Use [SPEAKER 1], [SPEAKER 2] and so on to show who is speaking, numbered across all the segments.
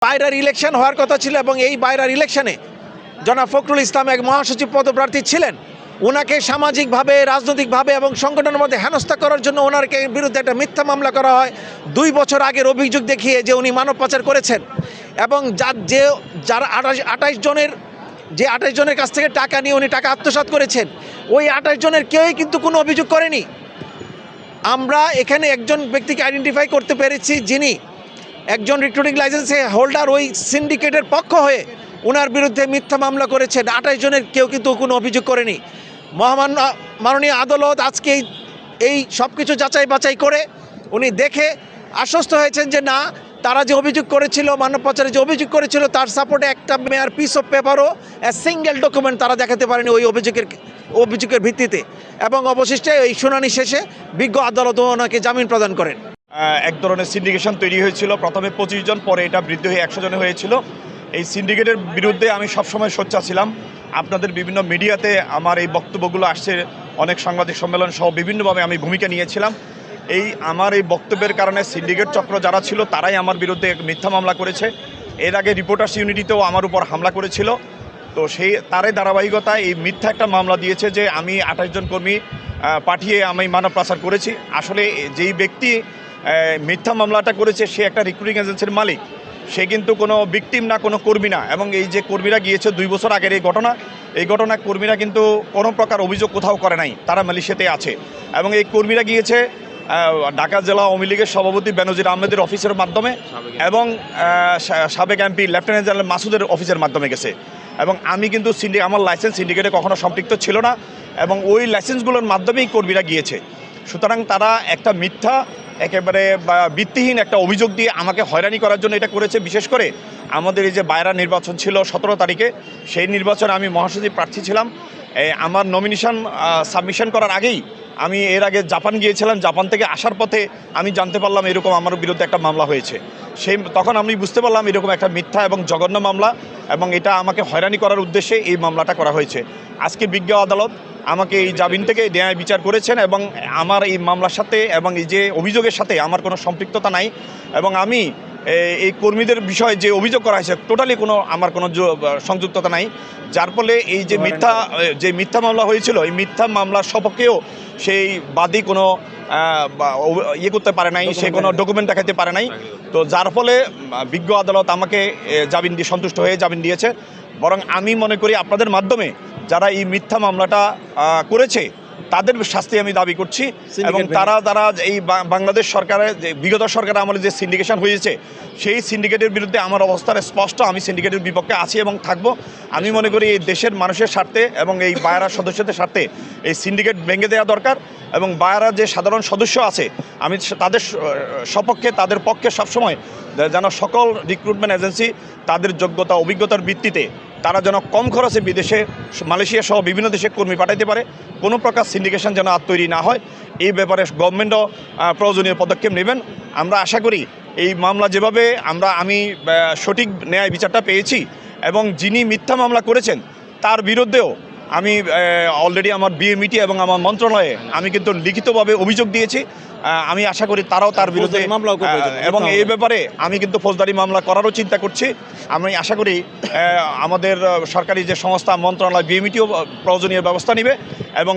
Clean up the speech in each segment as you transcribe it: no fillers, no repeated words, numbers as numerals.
[SPEAKER 1] বাইরের ইলেকশন হওয়ার কথা ছিল এবং এই বাইরের ইলেকশনে জনাব ফখরুল ইসলাম এক মহাসচিব পদপ্রার্থী ছিলেন। ওনাকে সামাজিকভাবে, রাজনৈতিকভাবে এবং সংগঠনের মধ্যে হেনস্থা করার জন্য ওনার বিরুদ্ধে একটা মিথ্যা মামলা করা হয় 2 বছর আগের অভিযোগ দেখিয়ে যে উনি মানব পাচার করেছেন এবং যারা 28 জনের কাছ থেকে টাকা নিয়ে উনি টাকা আত্মসাৎ করেছেন, ওই 28 জনের কেউই কিন্তু কোনো অভিযোগ করেনি। আমরা এখানে একজন ব্যক্তিকে আইডেন্টিফাই করতে পেরেছি যিনি একজন রিক্রুটিং লাইসেন্সে হোল্ডার, ওই সিন্ডিকেটের পক্ষ হয়ে ওনার বিরুদ্ধে মিথ্যা মামলা করেছেন। 28 জনের কেউ কিন্তু কোনো অভিযোগ করেনি। মাননীয় আদালত আজকে এই সব কিছু যাচাই বাছাই করে উনি দেখে আশ্বস্ত হয়েছেন যে না, তারা যে অভিযোগ করেছিল, মানব পাচারে যে অভিযোগ করেছিল তার সাপোর্টে একটা মেয়ার পিস অফ পেপারও সিঙ্গেল ডকুমেন্ট তারা দেখাতে পারেনি ওই অভিযোগের ভিত্তিতে। এবং অবশিষ্টে এই শুনানি শেষে বিজ্ঞ আদালত ওনাকে জামিন প্রদান করেন।
[SPEAKER 2] এক ধরনের সিন্ডিকেশন তৈরি হয়েছিল, প্রথমে 25 জন, পরে এটা বৃদ্ধি হয়ে 100 জনে হয়েছিল। এই সিন্ডিকেটের বিরুদ্ধে আমি সবসময় সোচ্চার ছিলাম। আপনাদের বিভিন্ন মিডিয়াতে আমার এই বক্তব্যগুলো আসছে, অনেক সাংবাদিক সম্মেলন সহ বিভিন্নভাবে আমি ভূমিকা নিয়েছিলাম। আমার এই বক্তব্যের কারণে সিন্ডিকেট চক্র যারা ছিল তারাই আমার বিরুদ্ধে মিথ্যা মামলা করেছে। এর আগে রিপোর্টার্স ইউনিটিতেও আমার উপর হামলা করেছিল। তো তারই ধারাবাহিকতায় এই মিথ্যা একটা মামলা দিয়েছে যে আমি 28 জন কর্মী পাঠিয়ে আমি মানব পাচার করেছি। আসলে যেই ব্যক্তি মিথ্যা মামলাটা করেছে সে একটা রিক্রুটিং এজেন্সির মালিক, সে কিন্তু কোনো ভিকটিম না, কোনো কর্মী না। এবং এই যে কর্মীরা গিয়েছে 2 বছর আগের এই ঘটনা কর্মীরা কিন্তু কোনো প্রকার অভিযোগ কোথাও করে নাই, তারা মালয়েশিয়াতে আছে। এবং এই কর্মীরা গিয়েছে ঢাকা জেলা আওয়ামী লীগের সভাপতি বেনজির আহমেদের অফিসের মাধ্যমে এবং সাবেক এমপি লেফটেন্যান্ট জেনারেল মাসুদের অফিসের মাধ্যমে গেছে। এবং আমি কিন্তু আমার লাইসেন্স সিন্ডিকেটে কখনো সম্পৃক্ত ছিল না এবং ওই লাইসেন্সগুলোর মাধ্যমেই কর্মীরা গিয়েছে। সুতরাং তারা একটা মিথ্যা, একেবারে ভিত্তিহীন একটা অভিযোগ দিয়ে আমাকে হয়রানি করার জন্য এটা করেছে। বিশেষ করে আমাদের এই যে বায়রা নির্বাচন ছিল 17 তারিখে, সেই নির্বাচনে আমি মহাসচিব প্রার্থী ছিলাম। আমার নমিনেশন সাবমিশন করার আগেই আমি এর আগে জাপান গিয়েছিলাম। জাপান থেকে আসার পথে আমি জানতে পারলাম এরকম আমার বিরুদ্ধে একটা মামলা হয়েছে। তখন আমি বুঝতে পারলাম এরকম একটা মিথ্যা এবং জঘন্য মামলা এবং এটা আমাকে হয়রানি করার উদ্দেশ্যে এই মামলাটা করা হয়েছে। আজকে বিজ্ঞ আদালত আমাকে এই জামিন থেকে ন্যায় বিচার করেছেন এবং আমার এই মামলার সাথে এবং এই যে অভিযোগের সাথে আমার কোনো সম্পৃক্ততা নাই। এবং আমি এই কর্মীদের বিষয়ে যে অভিযোগ করা হয়েছে টোটালি আমার কোনো সংযুক্ততা নাই। যার ফলে এই যে মিথ্যা মামলা হয়েছিল, এই মিথ্যা মামলার সপক্ষেও সেই বাদী কোনো করতে পারে নাই, সে কোনো ডকুমেন্ট দেখাতে পারে নাই। তো যার ফলে বিজ্ঞ আদালত আমাকে জামিন দিয়ে সন্তুষ্ট হয়ে জামিন দিয়েছে। বরং আমি মনে করি আপনাদের মাধ্যমে যারা এই মিথ্যা মামলাটা করেছে তাদের শাস্তি আমি দাবি করছি। এবং তারা এই বাংলাদেশ সরকারের যে বিগত সরকারের আমলে যে সিন্ডিকেশন হয়েছে সেই সিন্ডিকেটের বিরুদ্ধে আমার অবস্থান স্পষ্ট। আমি সিন্ডিকেটের বিপক্ষে আছি এবং থাকব। আমি মনে করি এই দেশের মানুষের স্বার্থে এবং এই বায়রা সদস্যদের স্বার্থে এই সিন্ডিকেট ভেঙে দেওয়া দরকার। এবং বায়রা যে সাধারণ সদস্য আছে আমি তাদের সপক্ষে, তাদের পক্ষে সবসময় যেন সকল রিক্রুটমেন্ট এজেন্সি তাদের যোগ্যতা অভিজ্ঞতার ভিত্তিতে তারা যেন কম খরচে বিদেশে, মালয়েশিয়া সহ বিভিন্ন দেশে কর্মী পাঠাইতে পারে। কোনো প্রকার সিন্ডিকেশন যেন আর তৈরি না হয়, এই ব্যাপারে গভর্নমেন্টও প্রয়োজনীয় পদক্ষেপ নেবেন। আমরা আশা করি এই মামলা যেভাবে আমি সঠিক ন্যায় বিচারটা পেয়েছি এবং যিনি মিথ্যা মামলা করেছেন তার বিরুদ্ধেও আমি অলরেডি আমার বিএমইটি এবং আমার মন্ত্রণালয়ে আমি কিন্তু লিখিতভাবে অভিযোগ দিয়েছি। আমি আশা করি তারাও তার বিরুদ্ধে এবং এই ব্যাপারে আমি কিন্তু ফৌজদারি মামলা করারও চিন্তা করছি। আমি আশা করি আমাদের সরকারি যে সংস্থা মন্ত্রণালয় বিএমইটিও প্রয়োজনীয় ব্যবস্থা নেবে এবং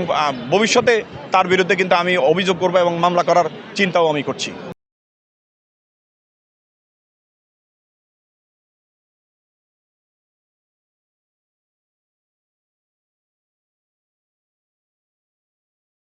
[SPEAKER 2] ভবিষ্যতে তার বিরুদ্ধে কিন্তু আমি অভিযোগ করব এবং মামলা করার চিন্তাও আমি করছি।